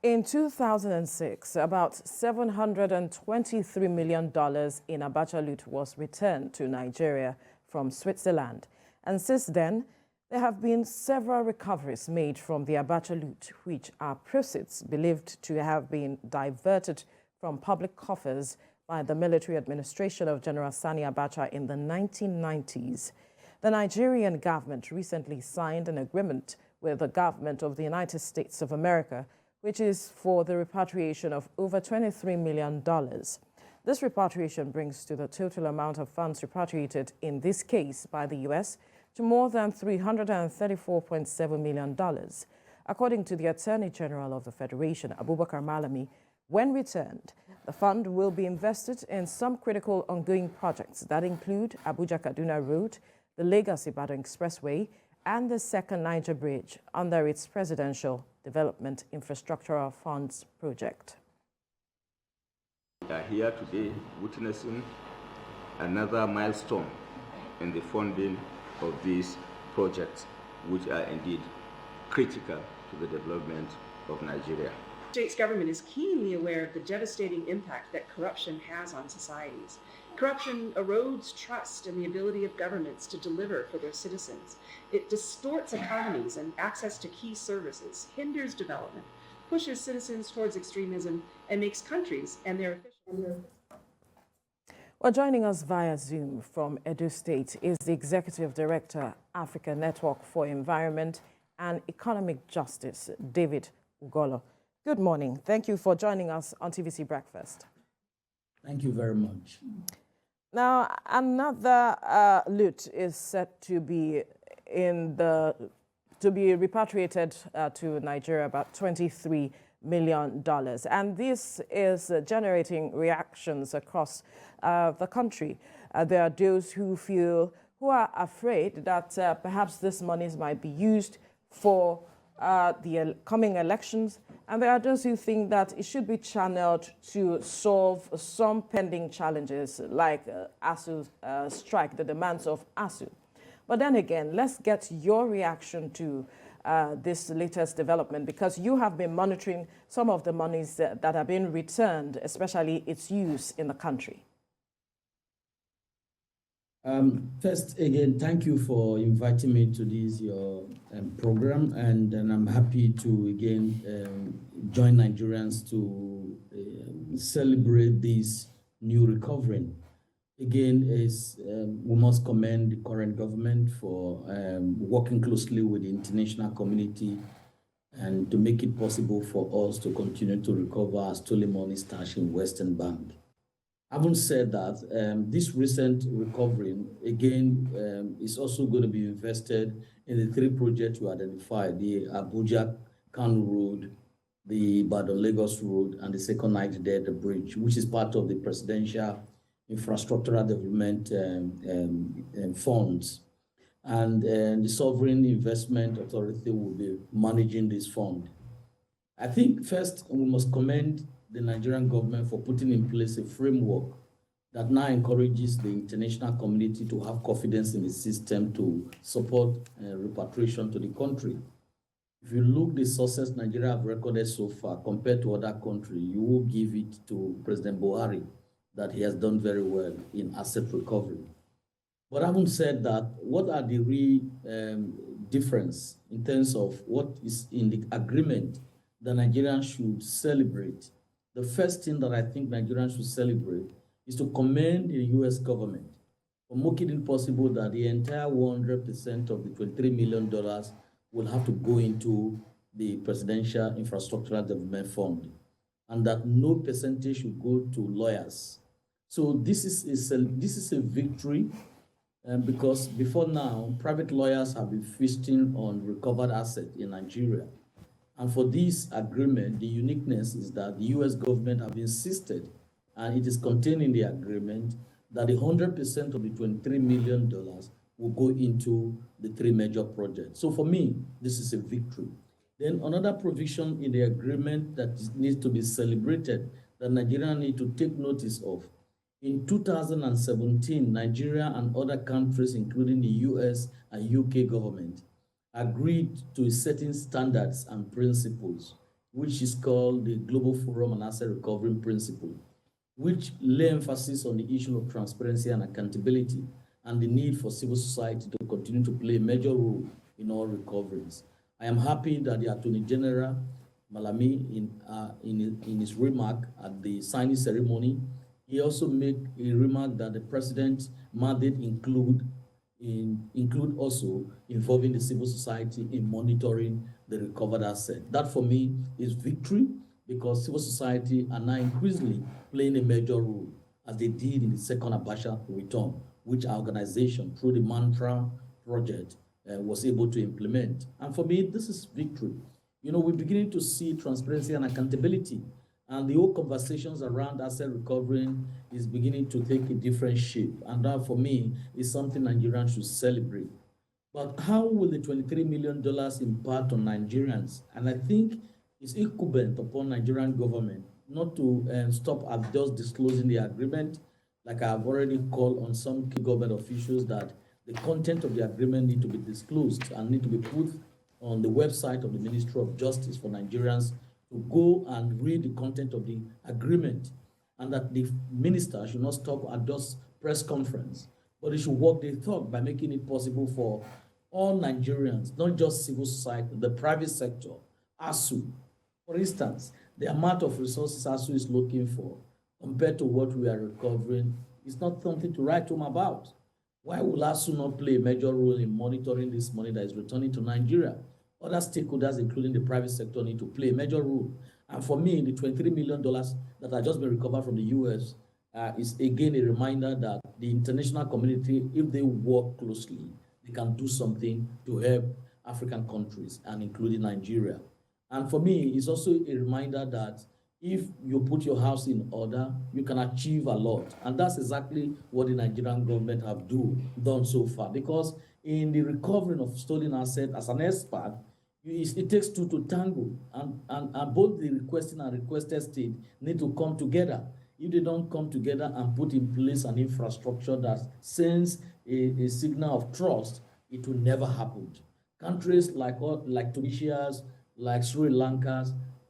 In 2006, about $723 million in Abacha loot was returned to Nigeria from Switzerland. And since then, there have been several recoveries made from the Abacha loot, which are proceeds believed to have been diverted from public coffers by the military administration of General Sani Abacha in the 1990s. The Nigerian government recently signed an agreement with the government of the United States of America, which is for the repatriation of over $23 million. This repatriation brings to the total amount of funds repatriated in this case by the U.S. to more than $334.7 million. According to the Attorney General of the Federation, Abubakar Malami, when returned, the fund will be invested in some critical ongoing projects that include Abuja-Kaduna Road, the Lagos-Ibadan Expressway, and the second Niger Bridge under its Presidential Development Infrastructural Funds project. We are here today witnessing another milestone in the funding of these projects, which are indeed critical to the development of Nigeria. The state's government is keenly aware of the devastating impact that corruption has on societies. Corruption erodes trust in the ability of governments to deliver for their citizens. It distorts economies and access to key services, hinders development, pushes citizens towards extremism, and makes countries and their officials. Well, joining us via Zoom from Edo State is the Executive Director, Africa Network for Environment and Economic Justice, David Ugolo. Good morning. Thank you for joining us on TVC Breakfast. Thank you very much. Now, another loot is set to be repatriated to Nigeria, about $23 million. And this is generating reactions across the country. There are those who are afraid that perhaps this monies might be used for the coming elections. And there are those who think that it should be channeled to solve some pending challenges like ASUU strike, the demands of ASUU. But then again, let's get your reaction to this latest development, because you have been monitoring some of the monies that have been returned, especially its use in the country. First, again, thank you for inviting me to your program, and I'm happy to again join Nigerians to celebrate this new recovery. Again, we must commend the current government for working closely with the international community and to make it possible for us to continue to recover our stolen money stashed in Western Bank. Having said that, this recent recovery, again, is also going to be invested in the three projects we identified: the Abuja-Kano Road, the Lagos Road, and the second Niger Bridge, which is part of the Presidential Infrastructural Development Funds. And the Sovereign Investment Authority will be managing this fund. I think first we must commend the Nigerian government for putting in place a framework that now encourages the international community to have confidence in the system to support repatriation to the country. If you look the success Nigeria have recorded so far compared to other countries, you will give it to President Buhari that he has done very well in asset recovery. But having said that, what are the real difference in terms of what is in the agreement that Nigerians should celebrate? The first thing that I think Nigerians should celebrate is to commend the U.S. government for making it possible that the entire 100% of the $23 million will have to go into the Presidential Infrastructural Development Fund, and that no percentage should go to lawyers. So this is a victory, because before now, private lawyers have been feasting on recovered assets in Nigeria. And for this agreement, the uniqueness is that the U.S. government have insisted, and it is contained in the agreement, that the 100% of the $23 million will go into the three major projects. So for me, this is a victory. Then another provision in the agreement that needs to be celebrated, that Nigeria need to take notice of. In 2017, Nigeria and other countries, including the U.S. and UK government, agreed to certain standards and principles which is called the Global Forum on Asset Recovery Principle, which lay emphasis on the issue of transparency and accountability and the need for civil society to continue to play a major role in all recoveries. I am happy that the Attorney General Malami, in his remark at the signing ceremony, he also made a remark that the President's mandate include also involving the civil society in monitoring the recovered asset. That for me is victory, because civil society are now increasingly playing a major role, as they did in the second Abacha return, which our organization, through the Mantra project, was able to implement. And for me, this is victory. You know, we're beginning to see transparency and accountability, and the whole conversations around asset recovery is beginning to take a different shape. And that, for me, is something Nigerians should celebrate. But how will the $23 million impact on Nigerians? And I think it's incumbent upon Nigerian government not to stop at just disclosing the agreement. Like I have already called on some key government officials that the content of the agreement need to be disclosed and need to be put on the website of the Ministry of Justice for Nigerians to go and read the content of the agreement, and that the minister should not stop at just press conference, but he should walk the talk by making it possible for all Nigerians, not just civil society, the private sector, ASUU. For instance, the amount of resources ASUU is looking for compared to what we are recovering is not something to write home about. Why will ASUU not play a major role in monitoring this money that is returning to Nigeria? Other stakeholders, including the private sector, need to play a major role. And for me, the $23 million that has just been recovered from the US is again a reminder that the international community, if they work closely, they can do something to help African countries, and including Nigeria. And for me, it's also a reminder that if you put your house in order, you can achieve a lot. And that's exactly what the Nigerian government have done so far. Because in the recovery of stolen assets, as an expert, it takes two to tango. And both the requesting and requested state need to come together. If they don't come together and put in place an infrastructure that sends a signal of trust, it will never happen. Countries like Tunisia, like Sri Lanka,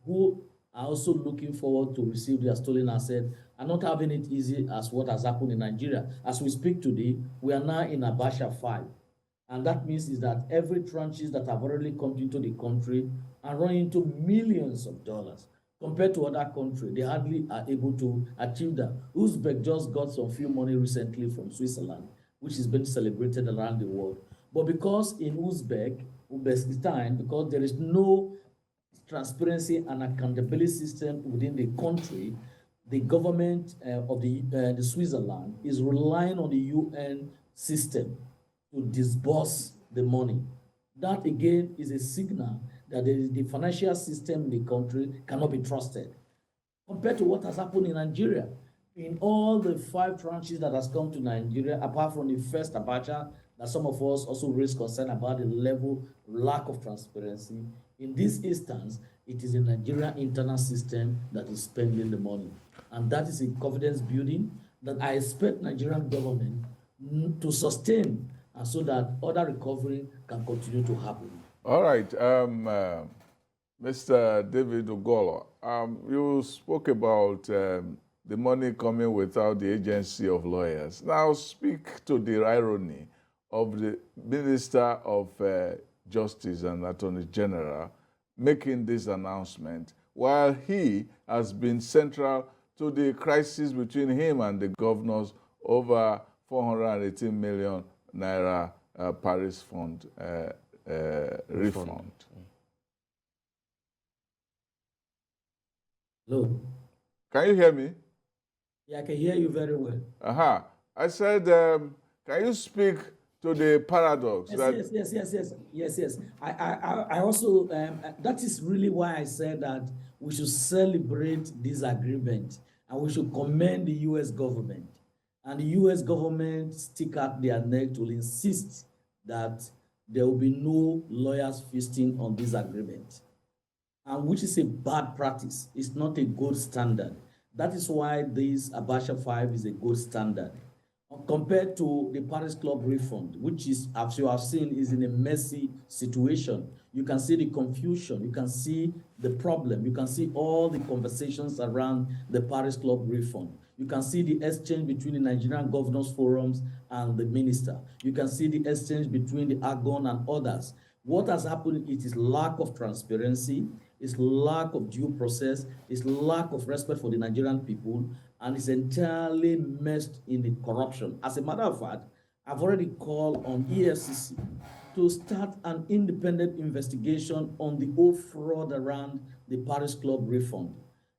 who are also looking forward to receive their stolen asset, are not having it easy as what has happened in Nigeria. As we speak today, we are now in Abacha 5. And that means is that every tranches that have already come into the country are running into millions of dollars. Compared to other countries, they hardly are able to achieve that. Uzbek just got some few money recently from Switzerland, which is being celebrated around the world. But because in Uzbekistan, because there is no transparency and accountability system within the country, the government of the Switzerland is relying on the UN system to disburse the money. That again is a signal that the financial system in the country cannot be trusted. Compared to what has happened in Nigeria, in all the 5 tranches that has come to Nigeria, apart from the first Abacha, that some of us also raised concern about the lack of transparency. In this instance, it is the Nigerian internal system that is spending the money. And that is a confidence building that I expect Nigerian government to sustain, and so that other recovery can continue to happen. All right, Mr. David Ogolo, you spoke about the money coming without the agency of lawyers. Now speak to the irony of the Minister of Justice and Attorney General making this announcement, while he has been central to the crisis between him and the governors over 418 million naira Paris Fund refund. Hello? Can you hear me? Yeah, I can hear you very well. I said, can you speak to the paradox? Yes. I also, that is really why I said that we should celebrate this agreement and we should commend the US government. And the US government stick out their neck to insist that there will be no lawyers feasting on this agreement, and which is a bad practice. It's not a gold standard. That is why this Abacha 5 is a gold standard. Compared to the Paris Club refund, which is, as you have seen, is in a messy situation. You can see the confusion. You can see the problem. You can see all the conversations around the Paris Club refund. You can see the exchange between the Nigerian Governors Forums and the minister. You can see the exchange between the AGON and others. What has happened, it is lack of transparency, it's lack of due process, it's lack of respect for the Nigerian people, and it's entirely messed in the corruption. As a matter of fact, I've already called on EFCC to start an independent investigation on the whole fraud around the Paris Club refund.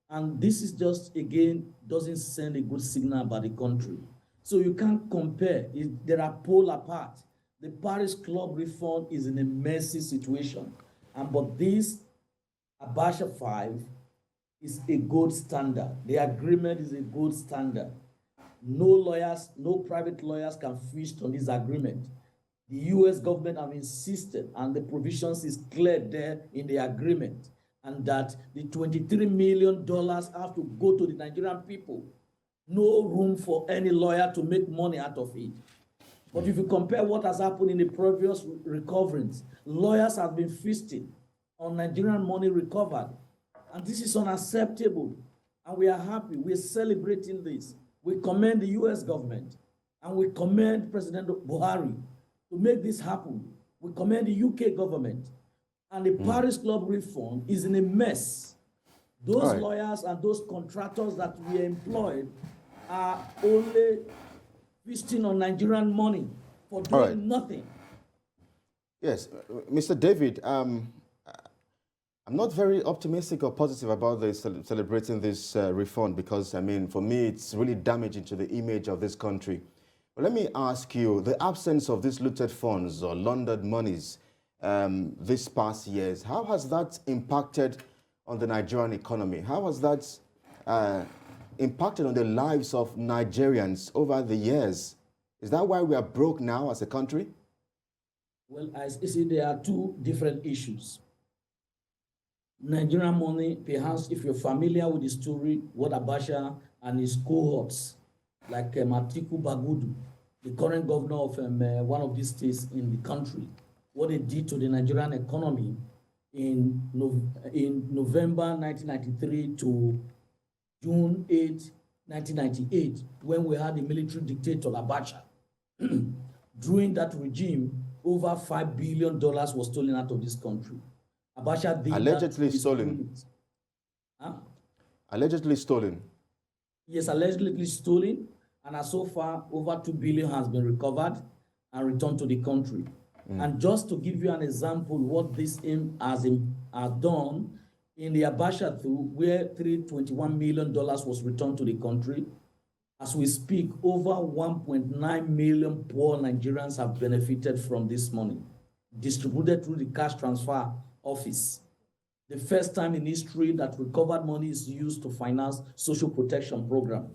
And this is just, again, doesn't send a good signal about the country. So you can't compare. There are polar apart. The Paris Club refund is in a messy situation. But this Abacha 5 is a gold standard. The agreement is a gold standard. No lawyers, no private lawyers can feast on this agreement. The US government have insisted, and the provisions is clear there in the agreement, and that the $23 million have to go to the Nigerian people. No room for any lawyer to make money out of it. But if you compare what has happened in the previous recoveries, lawyers have been feasting on Nigerian money recovered. And this is unacceptable. And we are happy. We're celebrating this. We commend the US government, and we commend President Buhari to make this happen. We commend the UK government. And the Paris Club refund is in a mess. Those lawyers and those contractors that we employed are only feasting on Nigerian money for doing nothing. Yes, Mr. David, I'm not very optimistic or positive about this celebrating this refund, because, I mean, for me, it's really damaging to the image of this country. But let me ask you, the absence of these looted funds or laundered monies this past years, how has that impacted on the Nigerian economy? How has that impacted on the lives of Nigerians over the years? Is that why we are broke now as a country? Well, as you see, there are two different issues. Nigerian money, perhaps if you're familiar with the story, what Abacha and his cohorts, like Atiku Bagudu, the current governor of one of these states in the country, what they did to the Nigerian economy in November 1993 to June 8, 1998, when we had the military dictator Abacha. During that regime, over $5 billion was stolen out of this country. Abacha did allegedly stolen. Huh? Allegedly stolen. Yes, allegedly stolen, and as so far, over $2 billion has been recovered and returned to the country. And just to give you an example, what this has done in the Abacha through, where $321 million was returned to the country, as we speak, over 1.9 million poor Nigerians have benefited from this money, distributed through the cash transfer office. The first time in history that recovered money is used to finance social protection program.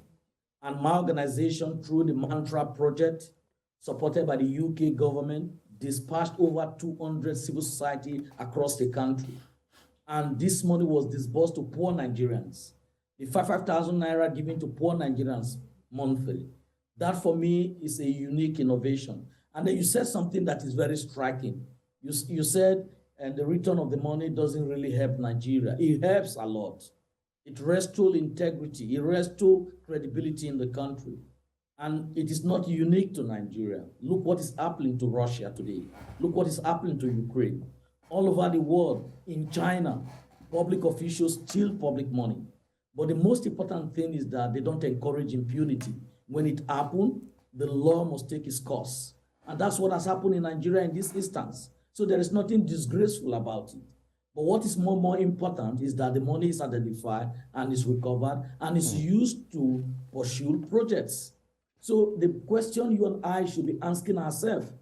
And my organization, through the Mantra project, supported by the UK government, dispatched over 200 civil society across the country. And this money was disbursed to poor Nigerians. The 5,000 naira given to poor Nigerians monthly. That for me is a unique innovation. And then you said something that is very striking. You said, and the return of the money doesn't really help Nigeria. It helps a lot. It restores integrity. It restores credibility in the country. And it is not unique to Nigeria. Look what is happening to Russia today. Look what is happening to Ukraine. All over the world, in China, public officials steal public money. But the most important thing is that they don't encourage impunity. When it happens, the law must take its course. And that's what has happened in Nigeria in this instance. So there is nothing disgraceful about it. But what is more important is that the money is identified and is recovered and is used to pursue projects. So the question you and I should be asking ourselves,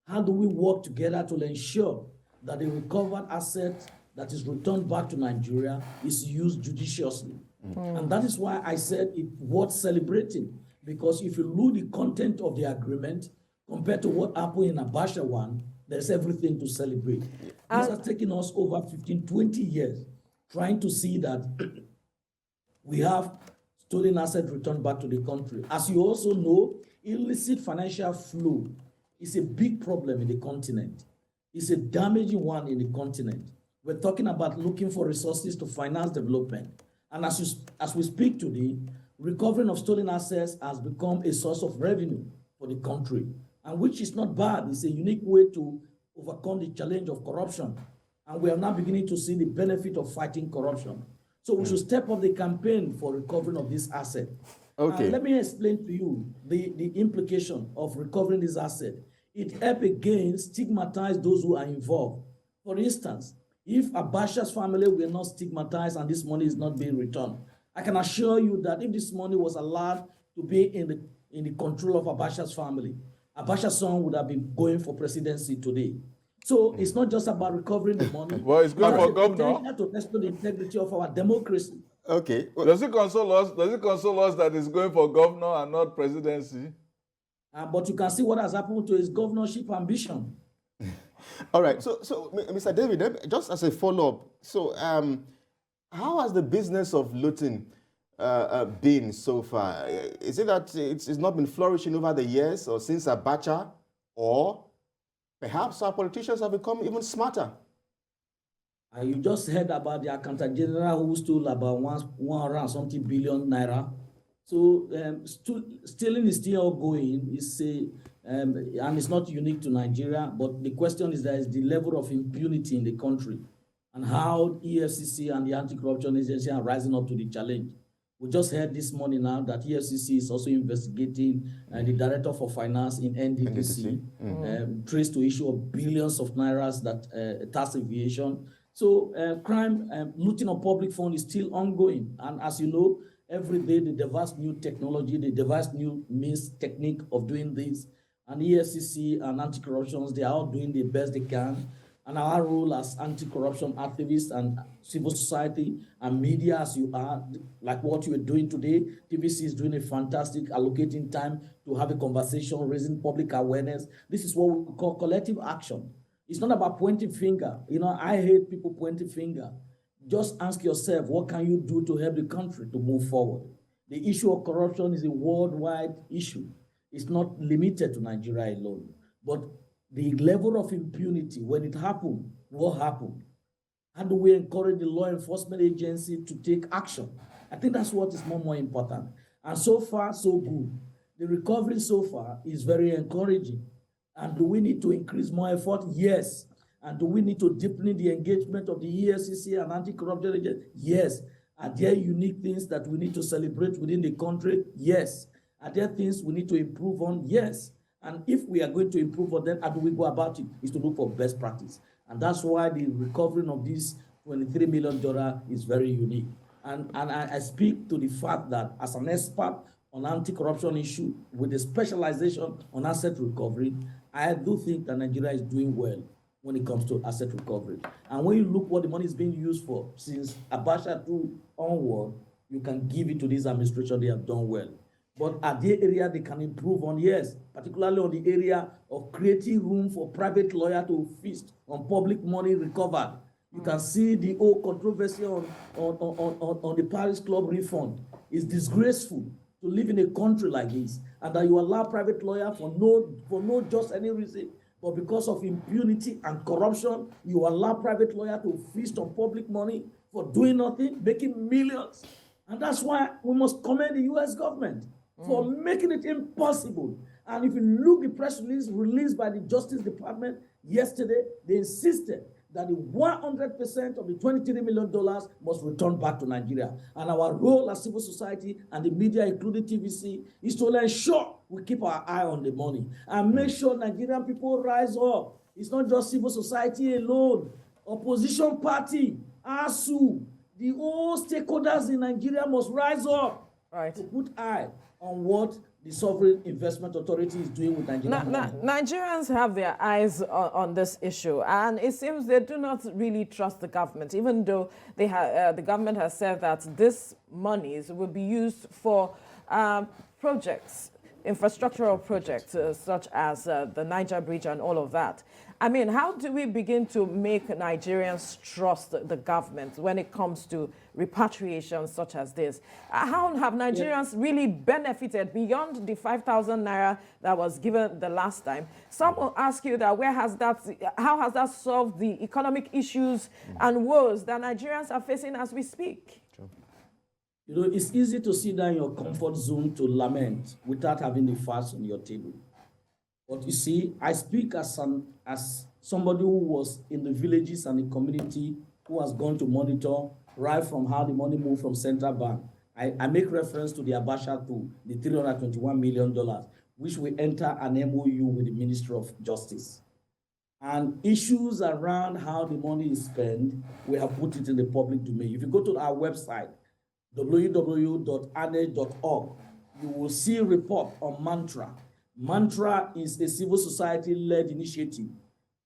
how do we work together to ensure that the recovered asset that is returned back to Nigeria is used judiciously? And that is why I said it's worth celebrating, because if you look the content of the agreement compared to what happened in Abacha 1, there's everything to celebrate. This has taken us over 15, 20 years trying to see that we have stolen assets returned back to the country. As you also know, illicit financial flow is a big problem in the continent. is a damaging one in the continent. We're talking about looking for resources to finance development. And as we speak today, recovering of stolen assets has become a source of revenue for the country, and which is not bad. It's a unique way to overcome the challenge of corruption. And we are now beginning to see the benefit of fighting corruption. So we should step up the campaign for recovering of this asset. Okay. Let me explain to you the implication of recovering this asset. It helps again stigmatize those who are involved. For instance, if Abacha's family were not stigmatized and this money is not being returned, I can assure you that if this money was allowed to be in the control of Abacha's family, Abacha's son would have been going for presidency today. So it's not just about recovering the money. Well, it's going for governor. To restore the integrity of our democracy. Okay. Well, Does it console us? Does it console us that it's going for governor and not presidency? But you can see what has happened to his governorship ambition. all right. So, Mr. David, just as a follow-up, so how has the business of looting been so far? Is it that it's not been flourishing over the years or since Abacha, or perhaps our politicians have become even smarter? You just heard about the accountant general who stole about 100 and something billion naira. So stealing is still ongoing. And it's not unique to Nigeria. But the question is the level of impunity in the country and how EFCC and the anti-corruption agency are rising up to the challenge. We just heard this morning now that EFCC is also investigating the director for finance in NDDC, traced to issue of billions of nairas that tax evasion. So crime, looting of public funds is still ongoing. And as you know, every day they devise new technology, they devise new means, technique of doing this. And EFCC and anti-corruption, they are all doing the best they can. And our role as anti-corruption activists and civil society and media, as you are, like what you are doing today, TVC is doing a fantastic allocating time to have a conversation, raising public awareness. This is what we call collective action. It's not about pointing finger. You know, I hate people pointing finger. Just ask yourself, what can you do to help the country to move forward? The issue of corruption is a worldwide issue. It's not limited to Nigeria alone. But the level of impunity, when it happened, what happened? How do we encourage the law enforcement agency to take action? I think that's what is more important. And so far, so good. The recovery so far is very encouraging. And do we need to increase more effort? Yes. And do we need to deepen the engagement of the EFCC and anti-corruption agency? Yes. Are there unique things that we need to celebrate within the country? Yes. Are there things we need to improve on? Yes. And if we are going to improve on them, how do we go about it? Is to look for best practice. And that's why the recovering of this $23 million is very unique. And I speak to the fact that as an expert on anti-corruption issue with a specialization on asset recovery, I do think that Nigeria is doing well when it comes to asset recovery. And when you look what the money is being used for, since Abacha 2 onward, you can give it to this administration, they have done well. But are there areas they can improve on? Yes, particularly on the area of creating room for private lawyer to feast on public money recovered. You can see the whole controversy on the Paris Club refund. It's disgraceful to live in a country like this, and that you allow private lawyer for no just any reason, but because of impunity and corruption, you allow private lawyer to feast on public money for doing nothing, making millions. And that's why we must commend the US government for making it impossible. And if you look the press release released by the Justice Department yesterday, they insisted that the 100% of the $23 million must return back to Nigeria. And our role as civil society and the media, including TVC, is to ensure we keep our eye on the money and make sure Nigerian people rise up. It's not just civil society alone. Opposition party, ASUU, the whole stakeholders in Nigeria must rise up to put eye on what the Sovereign Investment Authority is doing with Nigeria. Nigerians have their eyes on this issue, and it seems they do not really trust the government, even though they the government has said that this monies will be used for projects infrastructural projects such as the Niger Bridge and all of that. I mean, how do we begin to make Nigerians trust the government when it comes to repatriation such as this? How have Nigerians really benefited beyond the 5,000 naira that was given the last time? Some will ask you that how has that solved the economic issues and woes that Nigerians are facing as we speak? You know, it's easy to sit down in your comfort zone to lament without having the facts on your table. But you see, I speak as somebody who was in the villages and the community who has gone to monitor right from how the money moved from central bank. I make reference to the Abacha tool, the $321 million, which will enter an MOU with the Ministry of Justice. And issues around how the money is spent, we have put it in the public domain. If you go to our website, www.ane.org, you will see a report on Mantra. Mantra is a civil society-led initiative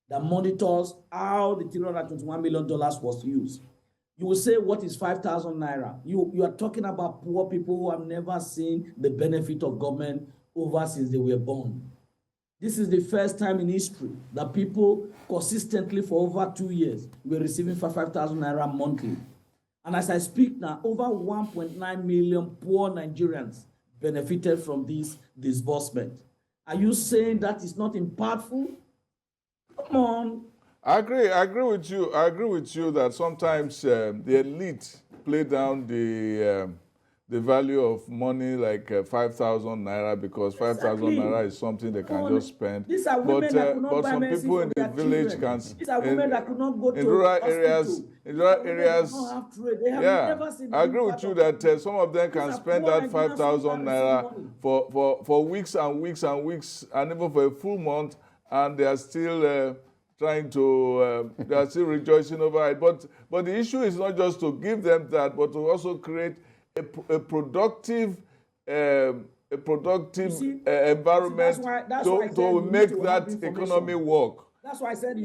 that monitors how the $321 million was used. You will say, what is 5,000 naira? You are talking about poor people who have never seen the benefit of government over since they were born. This is the first time in history that people consistently for over 2 years were receiving 5,000 naira monthly. And as I speak now, over 1.9 million poor Nigerians benefited from this disbursement. Are you saying that is not impactful? Come on. I agree with you. I agree with you that sometimes the elite play down the value of money like 5,000 naira because 5,000 naira is something they can just spend. These are women that could not but buy some medicine people for in the their village children. can. These are women that could not go to rural hospital. areas. In rural areas. I agree with you that some of them can spend that 5,000 naira for weeks and weeks and weeks, and even for a full month, and they are still trying to, they are still rejoicing over it. But the issue is not just to give them that, but to also create a productive environment to make that economy work. That's why I said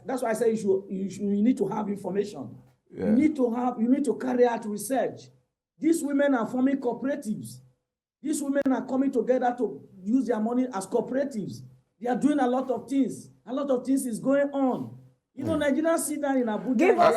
that's why I say you need to have information. Yeah. You need to carry out research. These women are forming cooperatives. These women are coming together to use their money as cooperatives. They are doing a lot of things. A lot of things is going on. You know, Nigerians sit down in Abuja. Give us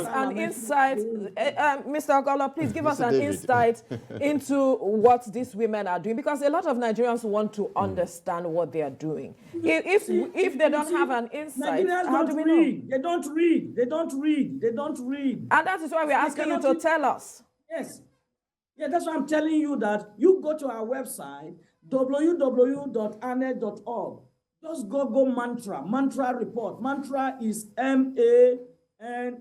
an insight, Mr. Ogolo, please give us an insight into what these women are doing, because a lot of Nigerians want to understand what they are doing. If they don't have an insight, how do we know? They don't read. And that is why we're asking you to tell us. Yes. Yeah, that's why I'm telling you that you go to our website, www.ane.org. Just go Mantra. Mantra report. Mantra is M-A-N-T-R-O-A.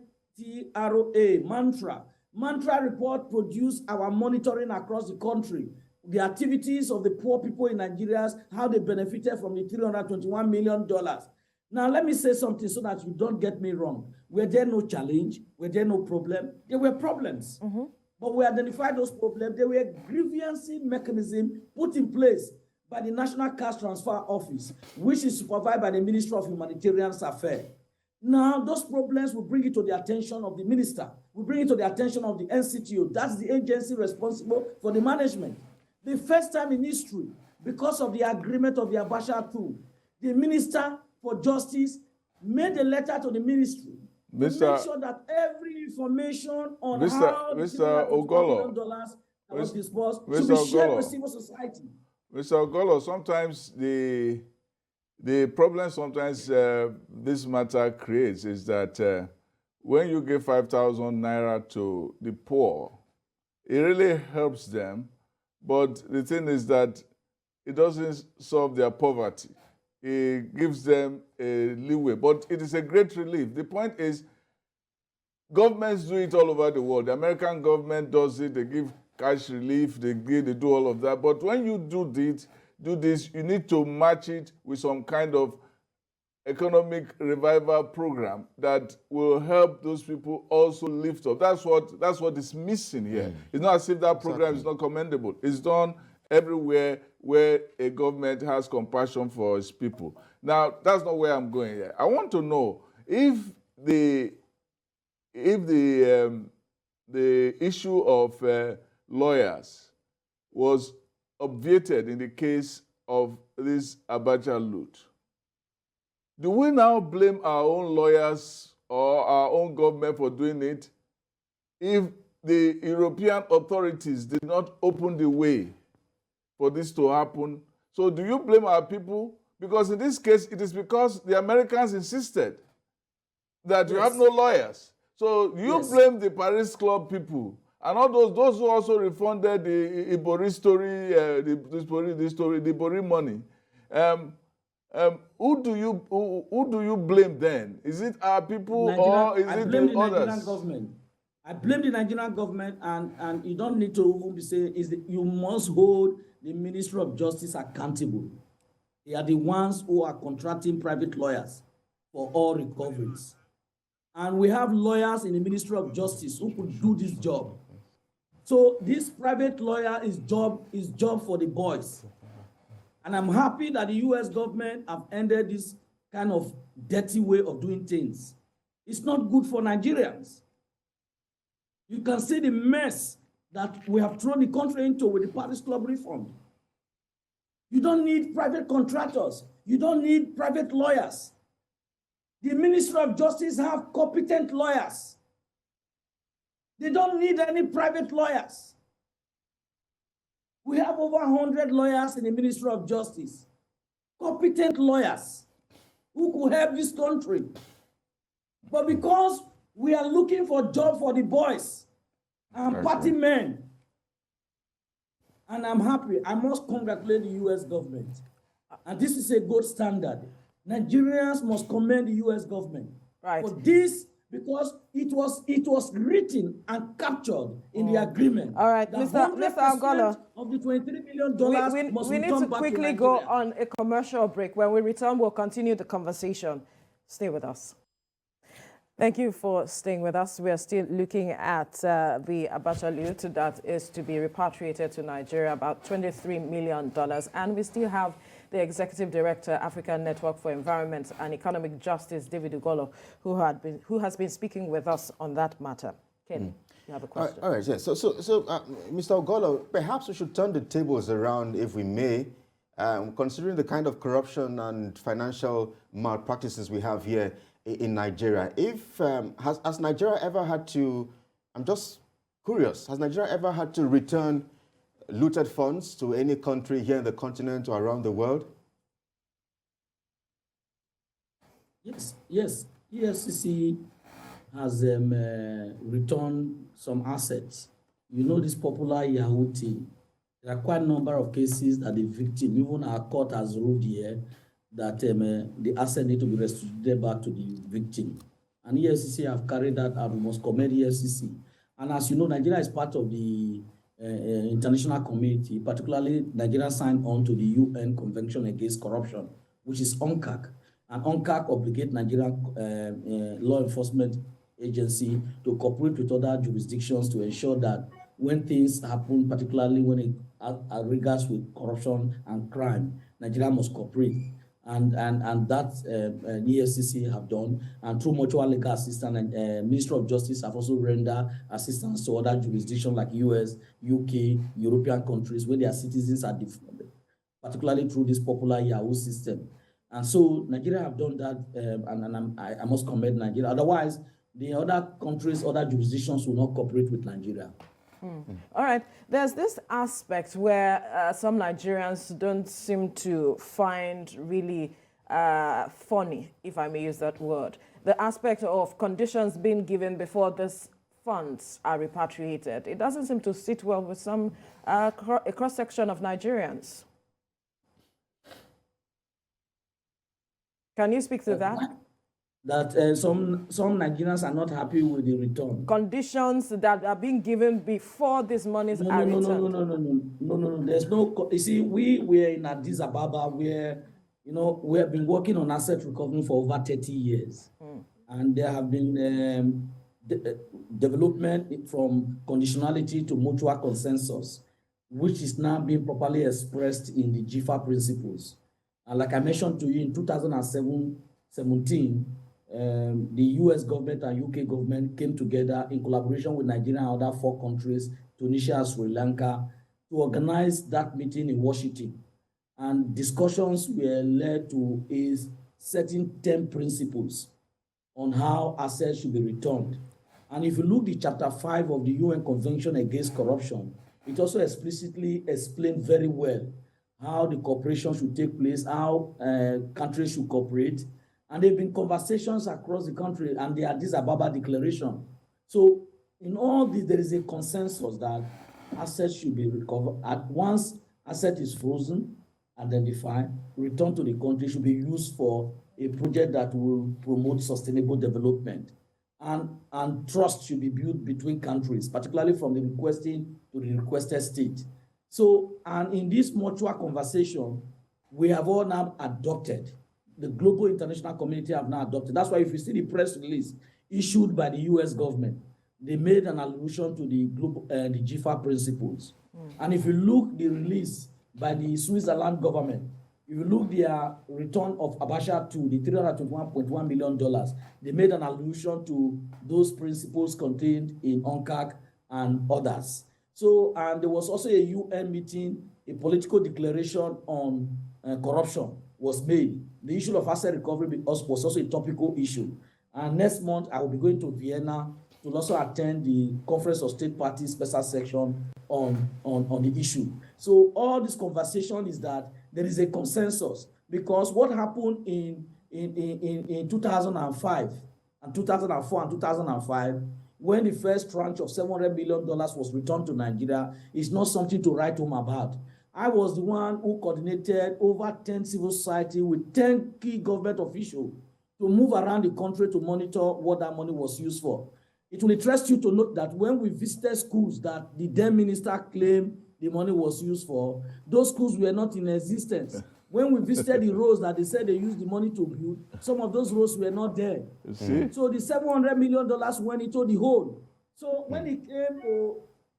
Mantra. Mantra report produce our monitoring across the country. The activities of the poor people in Nigeria, how they benefited from the $321 million. Now, let me say something so that you don't get me wrong. Were there no challenge? Were there no problem? There were problems. Mm-hmm. But we identified those problems. There were grievances mechanism put in place by the National Cash Transfer Office, which is supervised by the Ministry of Humanitarian Affairs. Now, those problems will bring it to the attention of the minister. We bring it to the attention of the NCTO. That's the agency responsible for the management. The first time in history, because of the agreement of the Abacha tool, the Minister for Justice made a letter to the ministry to make sure that every information on how Mr. Ogolo was disbursed should be shared with civil society. Mr. Ogolo, sometimes the problem this matter creates is that when you give 5,000 naira to the poor, it really helps them. But the thing is that it doesn't solve their poverty. It gives them a leeway. But it is a great relief. The point is, governments do it all over the world. The American government does it. They give cash relief, they do all of that. But when you do this, you need to match it with some kind of economic revival program that will help those people also lift up. That's what is missing here. It's not as if that program is not commendable. It's done everywhere where a government has compassion for its people. Now, that's not where I'm going here. I want to know if the issue of lawyers was obviated in the case of this Abacha loot, do we now blame our own lawyers or our own government for doing it if the European authorities did not open the way for this to happen? So do you blame our people? Because in this case, it is because the Americans insisted that you have no lawyers. So you blame the Paris Club people and all those who also refunded the Ibori story, the Ibori money. Who do you blame then? Is it our people or is it the others? Nigerian government. I blame the Nigerian government, and you don't need to say you must hold the Ministry of Justice accountable. They are the ones who are contracting private lawyers for all recoveries. And we have lawyers in the Ministry of Justice who could do this job. So this private lawyer is job for the boys. And I'm happy that the US government have ended this kind of dirty way of doing things. It's not good for Nigerians. You can see the mess that we have thrown the country into with the Paris Club refund. You don't need private contractors. You don't need private lawyers. The Ministry of Justice have competent lawyers. They don't need any private lawyers. We have over 100 lawyers in the Ministry of Justice, competent lawyers who could help this country. But because we are looking for a job for the boys and party men, and I'm happy, I must congratulate the US government. And this is a gold standard. Nigerians must commend the US government for this, because it was written and captured in the agreement. All right, Mr. Agolo, of the $23 million we need to quickly go on a commercial break. When we return, we'll continue the conversation. Stay with us. Thank you for staying with us. We are still looking at the Abacha loot that is to be repatriated to Nigeria, about $23 million. And we still have the Executive Director, African Network for Environment and Economic Justice, David Ugolo, who has been speaking with us on that matter. Kenny, you have a question. All right, yes. So, Mr. Ugolo, perhaps we should turn the tables around, if we may, considering the kind of corruption and financial malpractices we have here in Nigeria. Has Nigeria ever had to, I'm just curious, has Nigeria ever had to return looted funds to any country here in the continent or around the world? Yes. EFCC has returned some assets. You know this popular Yahoo thing. There are quite a number of cases that the victim, even our court has ruled here, that the asset need to be restituted back to the victim. And EFCC have carried that out. We must commend EFCC. And as you know, Nigeria is part of the international community, particularly Nigeria signed on to the UN Convention Against Corruption, which is UNCAC. And UNCAC obligates Nigerian law enforcement agency to cooperate with other jurisdictions to ensure that when things happen, particularly when it regards with corruption and crime, Nigeria must cooperate. And that EFCC have done, and through mutual legal assistance, and Ministry of Justice have also rendered assistance to other jurisdictions like US, UK, European countries where their citizens are defrauded, particularly through this popular Yahoo system. And so Nigeria have done that, and I must commend Nigeria. Otherwise, the other countries, other jurisdictions will not cooperate with Nigeria. All right. There's this aspect where some Nigerians don't seem to find really funny, if I may use that word. The aspect of conditions being given before these funds are repatriated. It doesn't seem to sit well with some a cross-section of Nigerians. Can you speak to that? That some Nigerians are not happy with the return. Conditions that are being given before these monies are returned. No. There's no. You see, we were in Addis Ababa where, we have been working on asset recovery for over 30 years, and there have been development from conditionality to mutual consensus, which is now being properly expressed in the GIFA principles. And like I mentioned to you, in 2017. The US government and UK government came together in collaboration with Nigeria and other 4 countries, Tunisia, Sri Lanka, to organize that meeting in Washington. And discussions were led to is setting 10 principles on how assets should be returned. And if you look at Chapter 5 of the UN Convention Against Corruption, it also explicitly explained very well how the cooperation should take place, how countries should cooperate. And there have been conversations across the country, and there are Addis Ababa Declaration. So in all this, there is a consensus that assets should be recovered. At once asset is frozen, identified, returned to the country, should be used for a project that will promote sustainable development. And trust should be built between countries, particularly from the requesting to the requested state. So, and in this mutual conversation, we have all now adopted, the global international community have now adopted. That's why if you see the press release issued by the US government, they made an allusion to the global, the GFA principles. And if you look the release by the Switzerland government, if you look their return of Abacha to the $321.1 million, they made an allusion to those principles contained in UNCAC and others. So, and there was also a UN meeting, a political declaration on corruption was made. The issue of asset recovery was also a topical issue. And next month, I will be going to Vienna to also attend the Conference of State Parties special section on the issue. So all this conversation is that there is a consensus, because what happened in 2005 and 2004 and 2005, when the first tranche of $700 million was returned to Nigeria, is not something to write home about. I was the one who coordinated over 10 civil society with 10 key government officials to move around the country to monitor what that money was used for. It will interest you to note that when we visited schools that the then minister claimed the money was used for, those schools were not in existence. When we visited the roads that they said they used the money to build, some of those roads were not there. You see? So the $700 million went into the hole. So when it came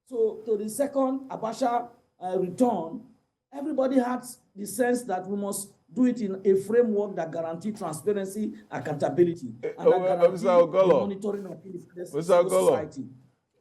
to the second Abacha return, everybody had the sense that we must do it in a framework that guarantees transparency, accountability, and that guarantees the monitoring of society.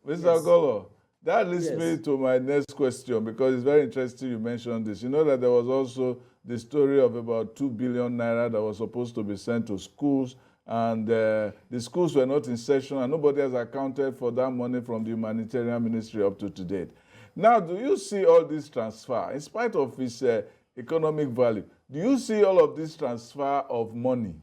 Mr. Ogolo, that leads me to my next question, because it's very interesting you mentioned this. You know that there was also the story of about 2 billion naira that was supposed to be sent to schools, and the schools were not in session, and nobody has accounted for that money from the humanitarian ministry up to date. Now, do you see all this transfer, in spite of its economic value, do you see all of this transfer of money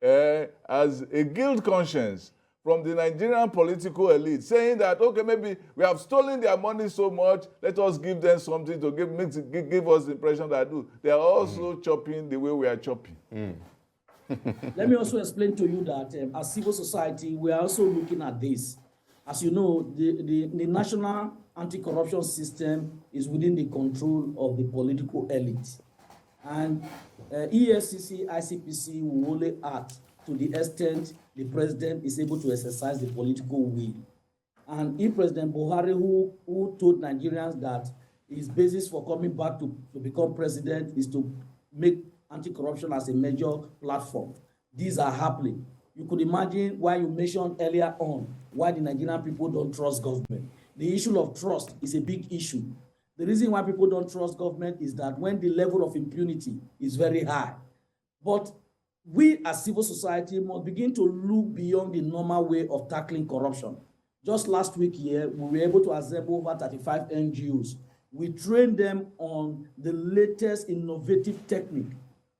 as a guilt conscience from the Nigerian political elite, saying that, okay, maybe we have stolen their money so much, let us give them something to give us the impression that they are also chopping the way we are chopping? Let me also explain to you that as civil society, we are also looking at this. As you know, the national anti-corruption system is within the control of the political elite. And EFCC, ICPC will only act to the extent the president is able to exercise the political will. And if President Buhari, who told Nigerians that his basis for coming back to become president is to make anti-corruption as a major platform, these are happening. You could imagine why you mentioned earlier on why the Nigerian people don't trust government. The issue of trust is a big issue. The reason why people don't trust government is that when the level of impunity is very high. But we as civil society must begin to look beyond the normal way of tackling corruption. Just last week here, we were able to assemble over 35 NGOs. We trained them on the latest innovative technique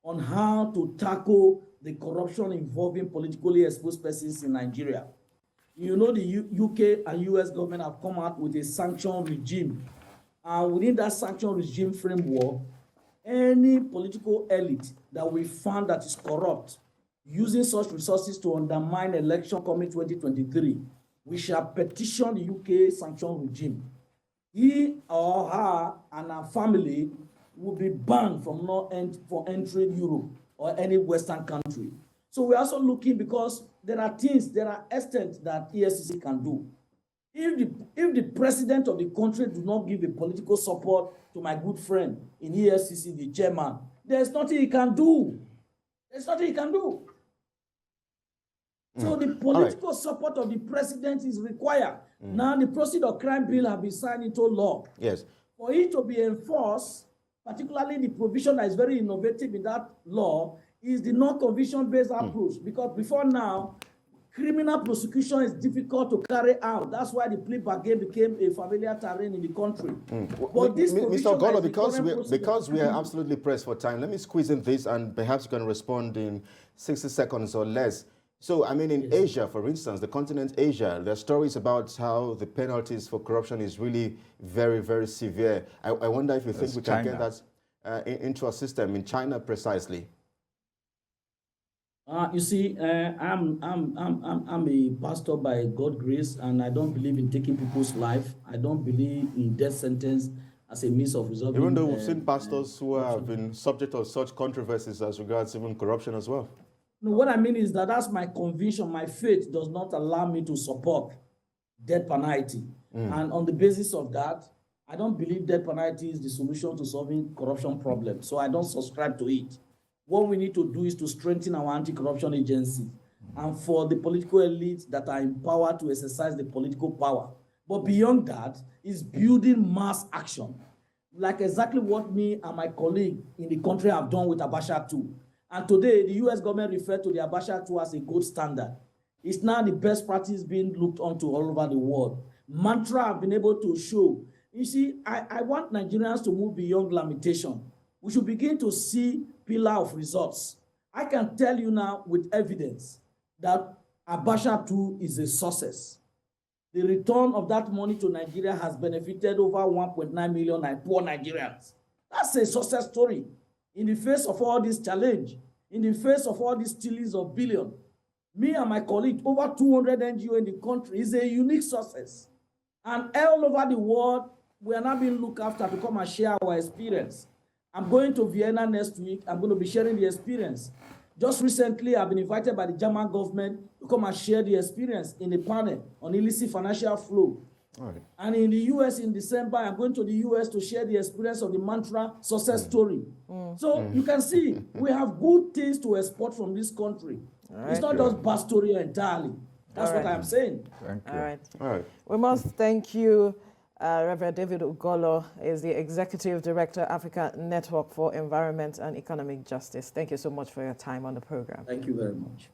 on how to tackle the corruption involving politically exposed persons in Nigeria. You know, the UK and US government have come out with a sanction regime. And within that sanction regime framework, any political elite that we found that is corrupt, using such resources to undermine election coming 2023, we shall petition the UK sanction regime. He or her and her family will be banned from entering Europe or any Western country. So we're also looking, because there are extents that EFCC can do. If the president of the country do not give a political support to my good friend in EFCC, the chairman, there's nothing he can do. There's nothing he can do. So the political support of the president is required. Now the Proceed of Crime Bill has been signed into law. Yes. For it to be enforced, particularly the provision that is very innovative in that law, is the non-conviction-based approach. Because before now, criminal prosecution is difficult to carry out. That's why the plea bargain became a familiar terrain in the country. But this Mr. Ogolo, because because we are absolutely pressed for time, let me squeeze in this and perhaps you can respond in 60 seconds or less. So, I mean, in Asia, for instance, the continent Asia, there are stories about how the penalties for corruption is really very, very severe. I wonder if you think we can get that into a system in China precisely. You see, I'm a pastor by God's grace, and I don't believe in taking people's life. I don't believe in death sentence as a means of resolving. Even though we've seen pastors who have been subject of such controversies as regards even corruption as well. No, what I mean is that that's my conviction. My faith does not allow me to support death penalty. And on the basis of that, I don't believe death penalty is the solution to solving corruption problems. So I don't subscribe to it. What we need to do is to strengthen our anti-corruption agency and for the political elites that are empowered to exercise the political power. But beyond that is building mass action, like exactly what me and my colleague in the country have done with Abuja-Kano. And today, the US government referred to the Abuja-Kano as a gold standard. It's now the best practice being looked onto all over the world. Mantra have been able to show. You see, I want Nigerians to move beyond lamentation. We should begin to see pillar of results. I can tell you now with evidence that Abuja-Kano is a success. The return of that money to Nigeria has benefited over 1.9 million poor Nigerians. That's a success story. In the face of all this challenge, in the face of all these stealings of billions, me and my colleague, over 200 NGOs in the country, is a unique success. And all over the world, we are now being looked after to come and share our experience. I'm going to Vienna next week. I'm going to be sharing the experience. Just recently, I've been invited by the German government to come and share the experience in a panel on illicit financial flow. Right. And in the US in December, I'm going to the US to share the experience of the Mantra success story. So you can see we have good things to export from this country. It's not just bad story entirely. That's what I'm saying. Thank you. All right. All right. We must thank you. Reverend David Ogolo is the Executive Director, Africa Network for Environment and Economic Justice. Thank you so much for your time on the program. Thank you very much.